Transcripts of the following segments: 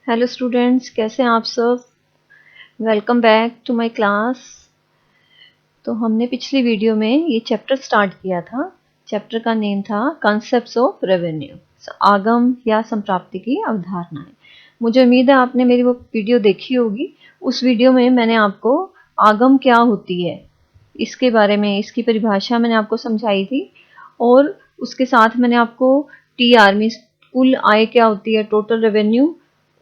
Hello students, कैसे हैं आप सब। Welcome back to my class. तो हमने पिछली वीडियो में ये चैप्टर स्टार्ट किया था। चैप्टर का नेम था कॉन्सेप्ट्स ऑफ रेवेन्यू, आगम या संप्राप्ति की अवधारणाएं। मुझे उम्मीद है आपने मेरी वो वीडियो देखी होगी। उस वीडियो में मैंने आपको आगम क्या होती है इसके बारे में, इसकी परिभाषा मैंने आपको समझाई थी। और उसके साथ मैंने आपको TR मीन्स कुल आय क्या होती है, टोटल रेवेन्यू,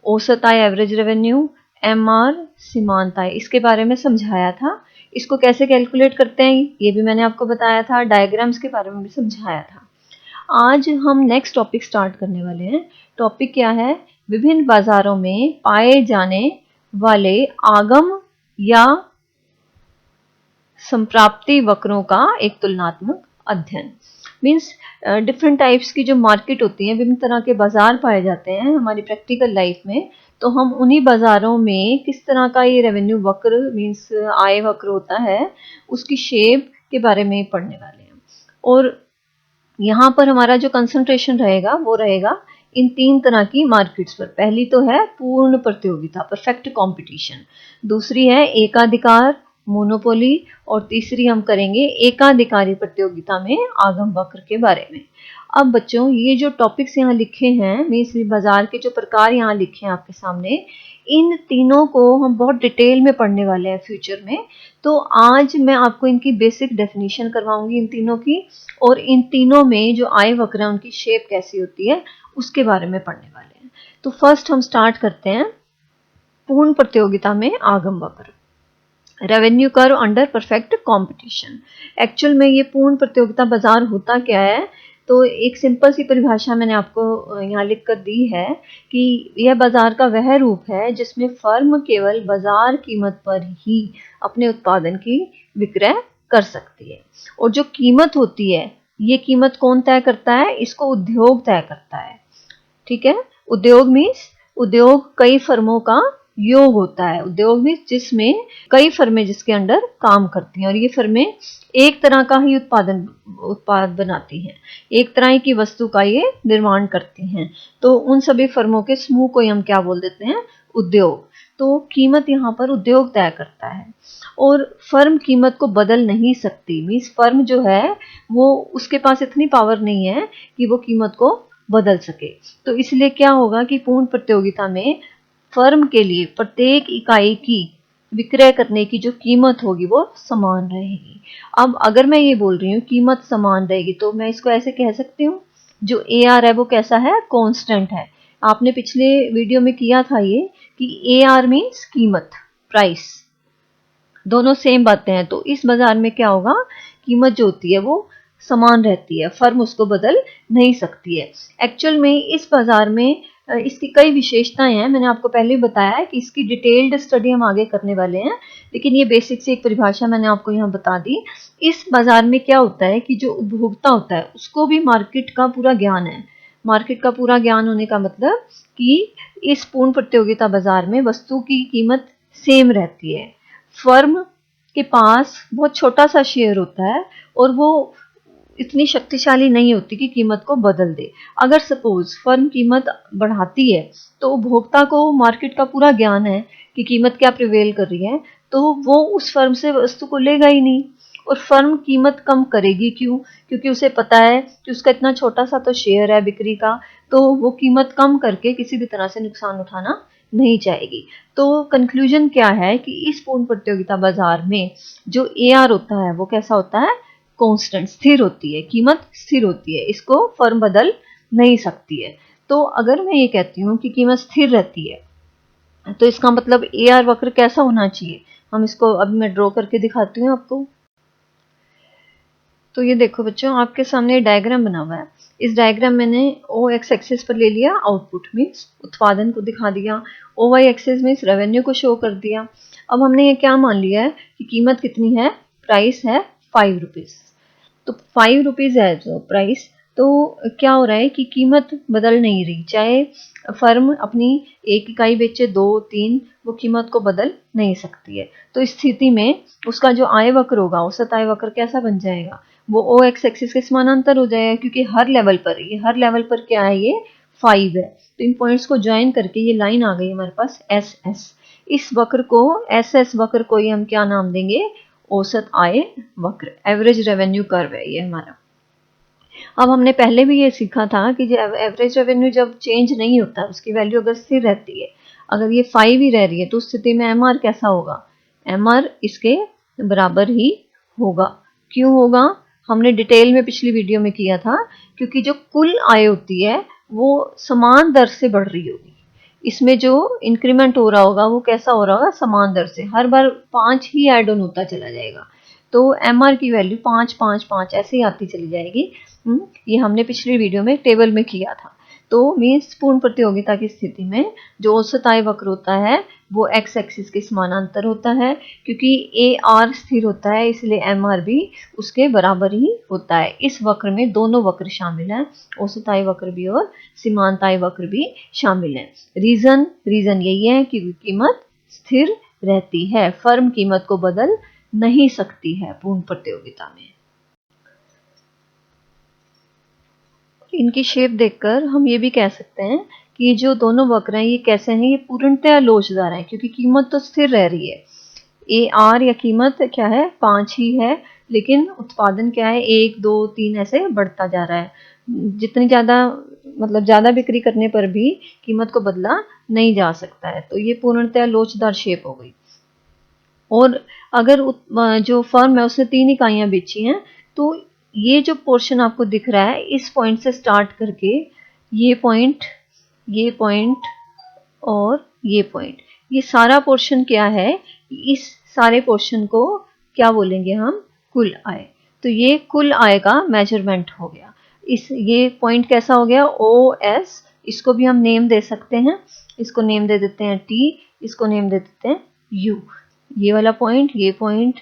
औसत आय एवरेज रेवेन्यू, MR सीमांत आय, इसके बारे में समझाया था। इसको कैसे कैलकुलेट करते हैं ये भी मैंने आपको बताया था। डायग्राम्स के बारे में भी समझाया था। आज हम नेक्स्ट टॉपिक स्टार्ट करने वाले हैं। टॉपिक क्या है? विभिन्न बाजारों में पाए जाने वाले आगम या संप्राप्ति वक्रों का एक तुलनात्मक अध्ययन। मीन्स डिफरेंट टाइप्स की जो मार्केट होती है, विभिन्न तरह के बाजार पाए जाते हैं हमारी प्रैक्टिकल लाइफ में। तो हम उन्हीं बाजारों में किस तरह का ये रेवेन्यू वक्र मीन्स आय वक्र होता है, उसकी शेप के बारे में पढ़ने वाले हैं। और यहाँ पर हमारा जो कंसंट्रेशन रहेगा वो रहेगा इन तीन तरह की मार्केट्स पर। पहली तो है पूर्ण प्रतियोगिता, परफेक्ट कंपटीशन। दूसरी है एकाधिकार, मोनोपोली। और तीसरी हम करेंगे एकाधिकारी प्रतियोगिता में आगम वक्र के बारे में। अब बच्चों, ये जो टॉपिक्स यहाँ लिखे हैं मीन्स बाजार के जो प्रकार यहाँ लिखे हैं आपके सामने, इन तीनों को हम बहुत डिटेल में पढ़ने वाले हैं फ्यूचर में। तो आज मैं आपको इनकी बेसिक डेफिनेशन करवाऊंगी इन तीनों की, और इन तीनों में जो आय वक्र है उनकी शेप कैसी होती है उसके बारे में पढ़ने वाले हैं। तो फर्स्ट हम स्टार्ट करते हैं पूर्ण प्रतियोगिता में आगम वक्र, revenue curve under perfect competition. Actual में ये पूर्ण प्रतियोगिता बाजार होता क्या है? तो एक सिंपल सी परिभाषा मैंने आपको यहाँ लिख कर दी है कि यह बाजार का वह रूप है जिसमें फर्म केवल बाजार कीमत पर ही अपने उत्पादन की विक्रय कर सकती है। और जो कीमत होती है, ये कीमत कौन तय करता है? इसको उद्योग तय करता है। ठीक है। उद्योग मीन्स उद्योग कई फर्मों का योग होता है। उद्योग मीन्स जिसमें कई फर्में जिसके अंडर काम करती हैं, और ये फर्में एक तरह का ही उत्पाद बनाती हैं, एक तरह की वस्तु का ये निर्माण करती हैं। तो उन सभी फर्मों के समूह को हम क्या बोल देते हैं? उद्योग। तो कीमत यहाँ पर उद्योग तय करता है, और फर्म कीमत को बदल नहीं सकती। मीन्स फर्म जो है वो, उसके पास इतनी पावर नहीं है कि वो कीमत को बदल सके। तो इसलिए क्या होगा कि पूर्ण प्रतियोगिता में फर्म के लिए प्रत्येक इकाई की विक्रय करने की जो कीमत होगी वो समान रहेगी। अब अगर मैं ये बोल रही हूँ कीमत समान रहेगी, तो मैं इसको ऐसे कह सकती हूँ, जो AR है वो कैसा है? कांस्टेंट है। आपने पिछले वीडियो में किया था ये कि AR मीन्स कीमत, प्राइस, दोनों सेम बातें हैं। तो इस बाजार में क्या होगा? कीमत जो होती है वो समान रहती है, फर्म उसको बदल नहीं सकती है। एक्चुअल में इस बाजार में इसकी कई विशेषताएं हैं। मैंने आपको पहले ही बताया है कि इसकी डिटेल्ड स्टडी हम आगे करने वाले हैं, लेकिन ये बेसिक से एक परिभाषा मैंने आपको यहाँ बता दी। इस बाजार में क्या होता है कि जो उपभोक्ता होता है उसको भी मार्केट का पूरा ज्ञान है। मार्केट का पूरा ज्ञान होने का मतलब कि इस पूर्ण प्रतियोगिता बाजार में वस्तु की कीमत सेम रहती है। फर्म के पास बहुत छोटा सा शेयर होता है, और वो इतनी शक्तिशाली नहीं होती कि कीमत को बदल दे। अगर सपोज फर्म कीमत बढ़ाती है, तो उपभोक्ता को मार्केट का पूरा ज्ञान है कि कीमत क्या प्रिवेल कर रही है, तो वो उस फर्म से वस्तु को लेगा ही नहीं। और फर्म कीमत कम करेगी क्यों? क्योंकि उसे पता है कि उसका इतना छोटा सा तो शेयर है बिक्री का, तो वो कीमत कम करके किसी भी तरह से नुकसान उठाना नहीं चाहेगी। तो कंक्लूजन क्या है कि इस पूर्ण प्रतियोगिता बाजार में जो AR होता है वो कैसा होता है? कांस्टेंट, स्थिर होती है, कीमत स्थिर होती है, इसको फर्म बदल नहीं सकती है। तो अगर मैं ये कहती हूँ कि कीमत स्थिर रहती है, तो इसका मतलब AR वक्र कैसा होना चाहिए? हम इसको अब मैं ड्रॉ करके दिखाती हूँ आपको। तो ये देखो बच्चों, आपके सामने डायग्राम बना हुआ है। इस डायग्राम मैंने OX एक्सिस पर ले लिया आउटपुट मीन्स उत्पादन को दिखा दिया, OY एक्सिस मीन्स रेवेन्यू को शो कर दिया। अब हमने ये क्या मान लिया है कि कीमत कितनी है? प्राइस है 5 रुपीज। तो 5 रुपीज है जो प्राइस, तो क्या हो रहा है कि कीमत बदल नहीं रही। चाहे फर्म अपनी एक इकाई बेचे, 2, 3, वो कीमत को बदल नहीं सकती है। तो इस स्थिति में उसका जो आय वक्र होगा, औसत आय वक्र कैसा बन जाएगा? वो OX एक्सिस के समानांतर हो जाएगा, क्योंकि हर लेवल पर क्या है? ये 5 है। तो इन पॉइंट्स को ज्वाइन करके ये लाइन आ गई हमारे पास एस एस। इस वक्र को, एस एस वक्र को ही हम क्या नाम देंगे? औसत आय वक्र, एवरेज रेवेन्यू कर्व है ये हमारा। अब हमने पहले भी ये सीखा था कि एवरेज रेवेन्यू जब चेंज नहीं होता, उसकी वैल्यू अगर स्थिर रहती है, अगर ये 5 ही रह रही है, तो उस स्थिति में एमआर कैसा होगा? एमआर इसके बराबर ही होगा। क्यों होगा? हमने डिटेल में पिछली वीडियो में किया था, क्योंकि जो कुल आय होती है वो समान दर से बढ़ रही होगी। इसमें जो इंक्रीमेंट हो रहा होगा वो कैसा हो रहा होगा? समान दर से। हर बार 5 ही ऐड ऑन होता चला जाएगा, तो एमआर की वैल्यू 5 5 5 ऐसे ही आती चली जाएगी। ये हमने पिछली वीडियो में टेबल में किया था। तो मीन्स पूर्ण प्रतियोगिता की स्थिति में जो औसत आय वक्र होता है वो एक्स एक्सिस के समानांतर होता है, क्योंकि ए आर स्थिर होता है, इसलिए एम आर भी उसके बराबर ही होता है। इस वक्र में दोनों वक्र शामिल हैं, औसत आय वक्र भी और सीमांत आय वक्र भी शामिल हैं। रीजन यही है कि कीमत स्थिर रहती है, फर्म कीमत को बदल नहीं सकती है पूर्ण प्रतियोगिता में। इनकी शेप देखकर हम ये भी कह सकते हैं कि ये जो दोनों वक्र हैं ये कैसे हैं? ये पूर्णतः लोचदार हैं, क्योंकि कीमत तो स्थिर रह रही है। ए आर या कीमत क्या है? 5 ही है, लेकिन उत्पादन क्या है? 1 2 3 ऐसे बढ़ता जा रहा है। जितनी ज़्यादा, मतलब ज़्यादा बिक्री करने पर भी कीमत को बदला नहीं जा सकता है। तो ये पूर्णतः लोचदार शेप हो गई। और अगर जो फर्म है उसने 3 इकाइयाँ बेची हैं, तो ये जो पोर्शन आपको दिख रहा है, इस पॉइंट से स्टार्ट करके ये पॉइंट और ये पॉइंट, ये सारा पोर्शन क्या है? इस सारे पोर्शन को क्या बोलेंगे हम? कुल आय। तो ये कुल आय का मेजरमेंट हो गया। ये पॉइंट कैसा हो गया? O S. इसको भी हम नेम दे सकते हैं, इसको नेम दे देते हैं टी, इसको नेम दे देते हैं यू। ये वाला पॉइंट, ये पॉइंट,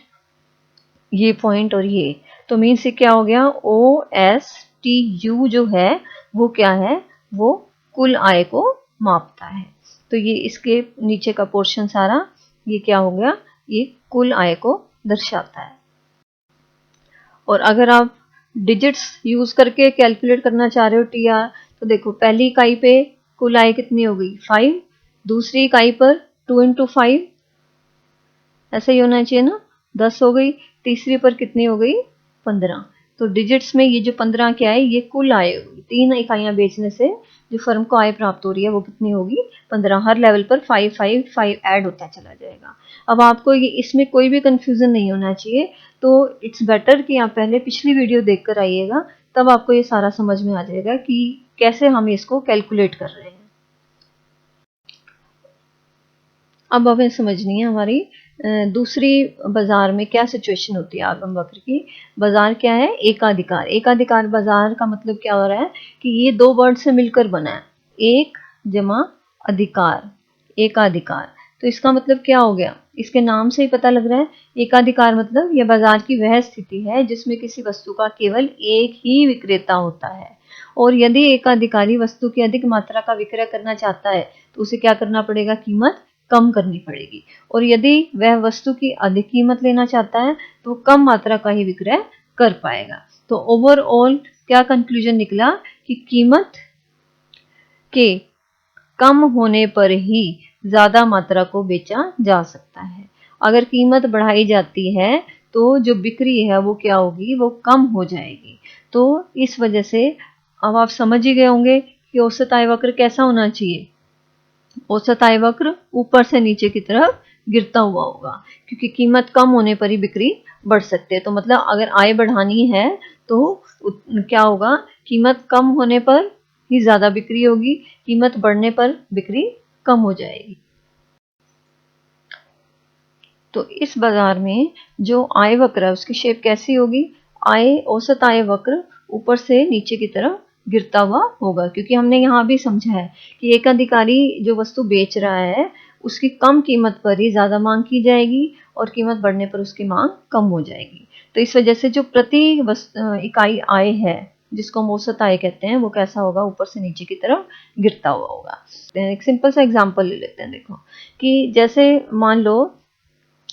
ये पॉइंट और ये, तो मीन्स ये क्या हो गया? ओ एस टी यू जो है वो क्या है? वो कुल आय को मापता है। तो ये इसके नीचे का पोर्शन सारा ये क्या हो गया? ये कुल आय को दर्शाता है। और अगर आप डिजिट्स यूज करके कैलकुलेट करना चाह रहे हो टी आर, तो देखो पहली इकाई पे कुल आय कितनी हो गई? 5। दूसरी इकाई पर 2 × 5 ऐसा ही होना चाहिए ना, 10 हो गई। तीसरी पर कितनी हो गई? 15। तो डिजिट्स में ये जो 15 क्या है? ये कुल आय होगी। 3 इकाइयां बेचने से जो फर्म को आय प्राप्त हो रही है वो कितनी होगी? 15। हर लेवल पर 5 5 5 ऐड होता चला जाएगा। अब आपको ये इसमें कोई भी कंफ्यूजन नहीं होना चाहिए, तो इट्स बेटर कि आप पहले पिछली वीडियो देखकर आइएगा, तब आपको ये सारा समझ में आ जाएगा कि कैसे हम इसको कैलकुलेट कर रहे हैं। अब हमें समझनी है हमारी दूसरी बाजार में क्या सिचुएशन होती है आगम वक्र की। बाजार क्या है? एकाधिकार। एकाधिकार बाजार का मतलब क्या हो रहा है कि ये 2 वर्ड से मिलकर बना है, एक जमा अधिकार, एकाधिकार। तो इसका मतलब क्या हो गया? इसके नाम से ही पता लग रहा है, एकाधिकार मतलब यह बाजार की वह स्थिति है जिसमें किसी वस्तु का केवल एक ही विक्रेता होता है, और यदि एकाधिकारी वस्तु की अधिक मात्रा का विक्रय करना चाहता है तो उसे क्या करना पड़ेगा? कीमत कम करनी पड़ेगी। और यदि वह वस्तु की अधिक कीमत लेना चाहता है तो कम मात्रा का ही विक्रय कर पाएगा। तो ओवरऑल क्या कंक्लूजन निकला कि कीमत के कम होने पर ही ज्यादा मात्रा को बेचा जा सकता है। अगर कीमत बढ़ाई जाती है तो जो बिक्री है वो क्या होगी? वो कम हो जाएगी। तो इस वजह से अब आप समझ ही गए होंगे कि औसत आय वक्र कैसा होना चाहिए। औसत आय वक्र ऊपर से नीचे की तरफ गिरता हुआ होगा, क्योंकि कीमत कम होने पर ही बिक्री बढ़ सकती है। तो मतलब अगर आय बढ़ानी है तो क्या होगा? कीमत कम होने पर ही ज्यादा बिक्री होगी, कीमत बढ़ने पर बिक्री कम हो जाएगी। तो इस बाजार में जो आय वक्र है उसकी शेप कैसी होगी? आय, औसत आय वक्र ऊपर से नीचे की तरफ गिरता हुआ होगा, क्योंकि हमने यहाँ भी समझा है कि एक अधिकारी जो वस्तु बेच रहा है उसकी कम कीमत पर ही ज्यादा मांग की जाएगी और कीमत बढ़ने पर उसकी मांग कम हो जाएगी। तो इस वजह से जो प्रति इकाई आय है जिसको हम औसत आय कहते हैं वो कैसा होगा? ऊपर से नीचे की तरफ गिरता हुआ होगा। एक सिंपल सा एग्जाम्पल ले लेते हैं। देखो कि जैसे मान लो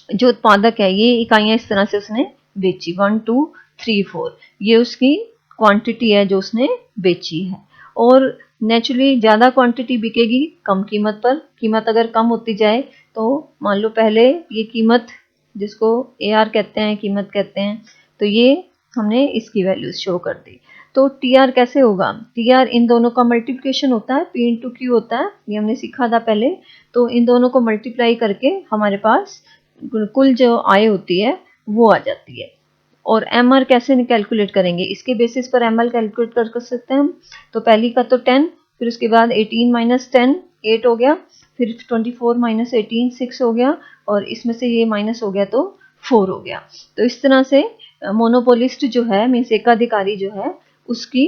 जो उत्पादक है ये इकाइयां इस तरह से उसने बेची 1 2 3 4, ये उसकी क्वांटिटी है जो उसने बेची है। और नेचुरली ज़्यादा क्वांटिटी बिकेगी कम कीमत पर। कीमत अगर कम होती जाए तो मान लो पहले ये कीमत जिसको AR कहते हैं, कीमत कहते हैं, तो ये हमने इसकी वैल्यूज शो कर दी। तो TR कैसे होगा? TR इन दोनों का मल्टीप्लिकेशन होता है, P इंटू Q होता है, ये हमने सीखा था पहले। तो इन दोनों को मल्टीप्लाई करके हमारे पास कुल जो आय होती है वो आ जाती है। और MR कैसे कैलकुलेट करेंगे? इसके बेसिस पर ML कैलकुलेट कर सकते हैं हम। तो पहली का तो 10, फिर उसके बाद 18 माइनस 10 8 हो गया, फिर 24 माइनस 18 6 हो गया, और इसमें से ये माइनस हो गया तो 4 हो गया। तो इस तरह से मोनोपोलिस्ट जो है, मीन्स एकाधिकारी जो है, उसकी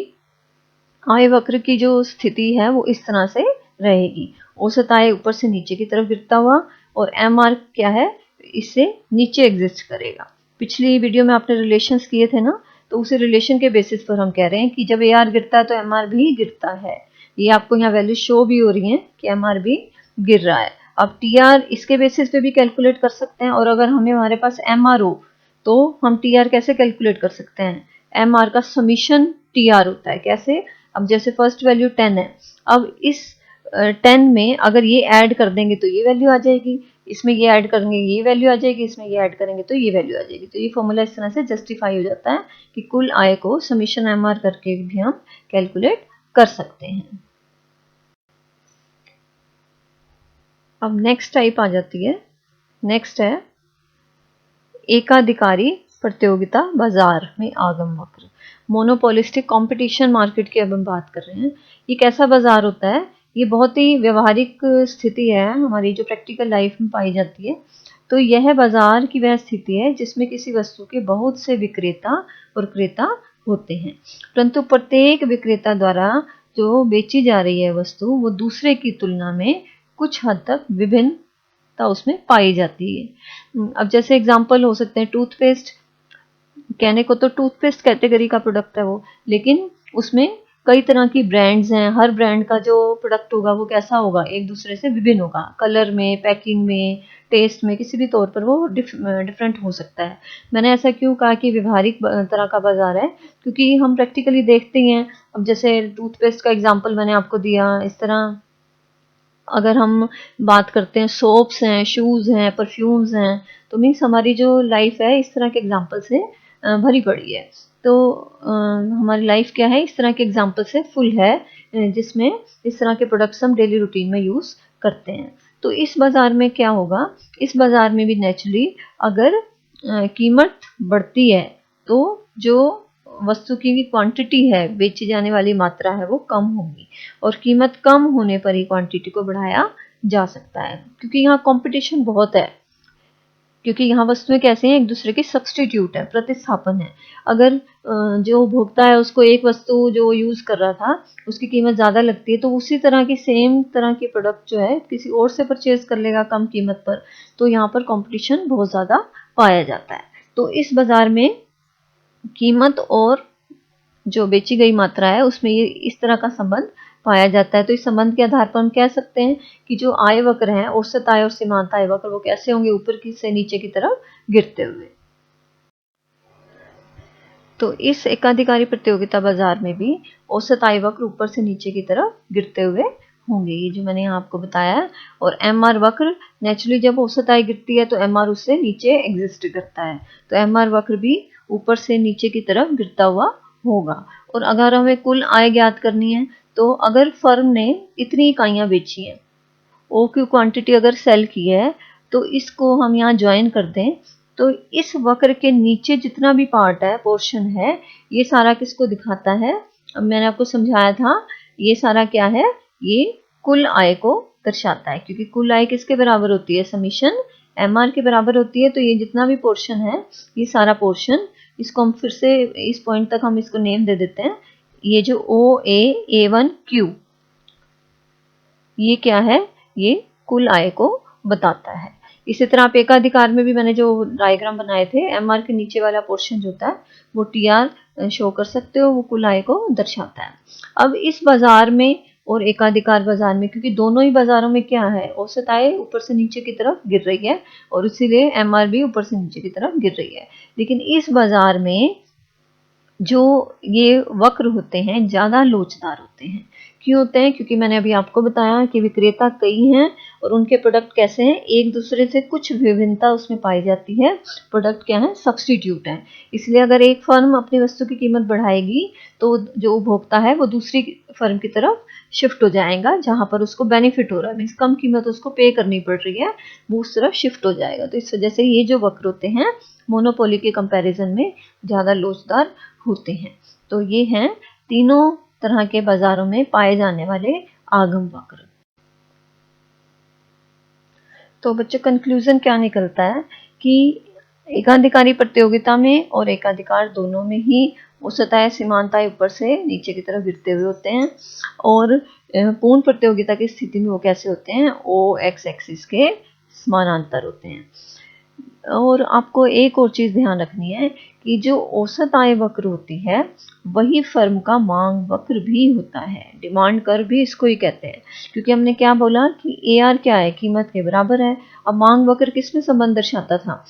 आय वक्र की जो स्थिति है वो इस तरह से रहेगी। औसत आय ऊपर से नीचे की तरफ गिरता हुआ, और MR क्या है, इससे नीचे एग्जिस्ट करेगा। पिछली वीडियो में आपने रिलेशंस किए थे ना, तो उसी रिलेशन के बेसिस पर हम कह रहे हैं कि जब AR गिरता है तो MR भी गिरता है। ये आपको यहाँ वैल्यू शो भी हो रही है कि MR भी गिर रहा है। अब TR इसके बेसिस पे भी कैलकुलेट कर सकते हैं, और अगर हमारे पास MR हो तो हम TR कैसे कैलकुलेट कर सकते हैं? MR का समीशन TR होता है। कैसे? अब जैसे फर्स्ट वैल्यू 10 है, अब इस 10 में अगर ये ऐड कर देंगे तो ये वैल्यू आ जाएगी, इसमें ये ऐड करेंगे ये वैल्यू आ जाएगी, इसमें ये ऐड करेंगे तो ये वैल्यू आ जाएगी। तो ये फॉर्मूला इस तरह से जस्टिफाई हो जाता है कि कुल आय को समीशन MR करके भी हम कैलकुलेट कर सकते हैं। अब नेक्स्ट टाइप आ जाती है, नेक्स्ट है एकाधिकारी प्रतियोगिता बाजार में आगम वक्र। मोनोपोलिस्टिक कंपटीशन मार्केट की अब हम बात कर रहे हैं। ये कैसा बाजार होता है? ये बहुत ही व्यवहारिक स्थिति है हमारी जो प्रैक्टिकल लाइफ में पाई जाती है। तो यह बाजार की वह स्थिति है जिसमें किसी वस्तु के बहुत से विक्रेता और क्रेता होते हैं, परंतु प्रत्येक विक्रेता द्वारा जो बेची जा रही है वस्तु वो दूसरे की तुलना में कुछ हद तक विभिन्नता उसमें पाई जाती है। अब जैसे एग्जांपल हो सकते हैं टूथपेस्ट। कहने को तो टूथपेस्ट कैटेगरी का प्रोडक्ट है वो, लेकिन उसमें कई तरह की ब्रांड्स हैं। हर ब्रांड का जो प्रोडक्ट होगा वो कैसा होगा? एक दूसरे से विभिन्न होगा, कलर में, पैकिंग में, टेस्ट में, किसी भी तौर पर वो डिफरेंट हो सकता है। मैंने ऐसा क्यों कहा कि व्यवहारिक तरह का बाजार है? क्योंकि हम प्रैक्टिकली देखते हैं। अब जैसे टूथपेस्ट का एग्जाम्पल मैंने आपको दिया, इस तरह अगर हम बात करते हैं सोप्स हैं, शूज़ हैं, परफ्यूम्स हैं, तो मीन्स हमारी जो लाइफ है इस तरह के एग्जाम्पल से भरी पड़ी है। तो हमारी लाइफ क्या है, इस तरह के एग्जाम्पल से फुल है, जिसमें इस तरह के प्रोडक्ट्स हम डेली रूटीन में यूज़ करते हैं। तो इस बाज़ार में क्या होगा? इस बाज़ार में भी नेचुरली अगर कीमत बढ़ती है तो जो वस्तु की क्वांटिटी है, बेची जाने वाली मात्रा है, वो कम होगी, और कीमत कम होने पर ही क्वांटिटी को बढ़ाया जा सकता है। क्योंकि यहाँ कंपटीशन बहुत है, क्योंकि यहाँ वस्तुएं कैसे हैं, एक दूसरे के सब्सटीट्यूट है, प्रतिस्थापन है। अगर जो उपभोक्ता है उसको एक वस्तु जो यूज कर रहा था उसकी कीमत ज्यादा लगती है, तो उसी तरह की सेम तरह की प्रोडक्ट जो है किसी और से परचेज कर लेगा कम कीमत पर। तो यहाँ पर कंपटीशन बहुत ज्यादा पाया जाता है। तो इस बाजार में कीमत और जो बेची गई मात्रा है उसमें ये इस तरह का संबंध पाया जाता है। तो इस संबंध के आधार पर हम कह सकते हैं कि जो आय वक्र है, औसत आय और सीमांत आय वक्र, वो कैसे होंगे? ऊपर की से नीचे की तरफ गिरते हुए। तो इस एकाधिकारी प्रतियोगिता बाजार में भी औसत आय वक्र ऊपर से नीचे की तरफ गिरते हुए होंगे, ये जो मैंने यहाँ आपको बताया। और MR वक्र नेचुरली जब औसत आय गिरती है तो MR उससे नीचे एग्जिस्ट करता है, तो MR वक्र भी ऊपर से नीचे की तरफ गिरता हुआ होगा। और अगर हमें कुल आय ज्ञात करनी है तो अगर फर्म ने इतनी इकाइयां बेची हैं, ओ की क्वांटिटी अगर सेल की है, तो इसको हम यहाँ ज्वाइन कर दें तो इस वक्र के नीचे जितना भी पार्ट है, पोर्शन है, ये सारा किसको दिखाता है? अब मैंने आपको समझाया था, ये सारा क्या है? ये कुल आय को दर्शाता है, क्योंकि कुल आय किसके बराबर होती है? समीशन MR के बराबर होती है। तो ये जितना भी पोर्शन है, ये सारा पोर्शन, इसको हम फिर से इस पॉइंट तक हम इसको नेम दे देते हैं। ये जो OA1Q, ये क्या है? ये कुल आय को बताता है। इसी तरह आप एकाधिकार में भी मैंने जो डायग्राम बनाए थे, MR के नीचे वाला पोर्शन जो होता है वो TR शो कर सकते हो, वो कुल आय को दर्शाता है। अब इस बाजार में और एकाधिकार बाजार में, क्योंकि दोनों ही बाजारों में क्या है, औसत आय ऊपर से नीचे की तरफ गिर रही है, और इसीलिए MR भी ऊपर से नीचे की तरफ गिर रही है। लेकिन इस बाजार में जो ये वक्र होते हैं ज्यादा लोचदार होते हैं, क्यों होते हैं? क्योंकि मैंने अभी आपको बताया कि विक्रेता कई हैं और उनके प्रोडक्ट कैसे हैं, एक दूसरे से कुछ विभिन्नता उसमें पाई जाती है। प्रोडक्ट क्या है? सब्स्टिट्यूट है। इसलिए अगर एक फर्म अपनी वस्तु की कीमत बढ़ाएगी तो जो उपभोक्ता है वो दूसरी फर्म की तरफ शिफ्ट हो जाएगा, जहां पर उसको बेनिफिट हो रहा है, मीन्स कम कीमत उसको पे करनी पड़ रही है, वो उस तरफ शिफ्ट हो जाएगा। तो इस वजह से ये जो वक्र होते हैं मोनोपोली के कंपैरिजन में ज़्यादा लोचदार होते हैं। तो ये हैं तीनों तरह के बाजारों में पाए जाने वाले आगम वक्र। तो बच्चों कंक्लूजन क्या निकलता है कि एकाधिकारी प्रतियोगिता में और एकाधिकार दोनों में ही औसताएं सीमांताएं ऊपर से नीचे की तरफ गिरते हुए होते हैं, और पूर्ण प्रतियोगिता की स्थिति में वो कैसे होते हैं? ओ एक्स एक्सिस के समानांतर होते हैं। और आपको एक और चीज़ ध्यान रखनी है कि जो औसत आय वक्र होती है वही फर्म का मांग वक्र भी होता है, डिमांड कर्व भी इसको ही कहते हैं। क्योंकि हमने क्या बोला कि AR क्या है? कीमत के बराबर है। अब मांग वक्र किस में संबंध दर्शाता था?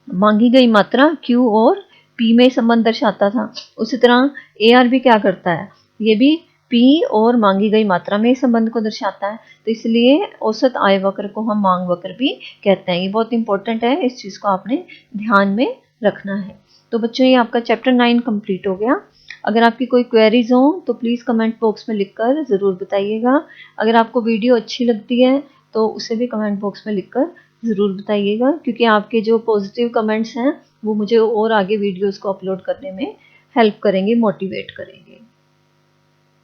मांगी गई मात्रा Q और P में संबंध दर्शाता था। उसी तरह AR भी क्या करता है? ये भी P और मांगी गई मात्रा में संबंध को दर्शाता है। तो इसलिए औसत आय वक्र को हम मांग वक्र भी कहते हैं। ये बहुत इंपॉर्टेंट है, इस चीज़ को आपने ध्यान में रखना है। तो बच्चों ये आपका चैप्टर 9 कंप्लीट हो गया। अगर आपकी कोई क्वेरीज हो तो प्लीज़ कमेंट बॉक्स में लिखकर ज़रूर बताइएगा। अगर आपको वीडियो अच्छी लगती है तो उसे भी कमेंट बॉक्स में लिखकर ज़रूर बताइएगा, क्योंकि आपके जो पॉजिटिव कमेंट्स हैं वो मुझे और आगे वीडियोस को अपलोड करने में हेल्प करेंगे, मोटिवेट करेंगे।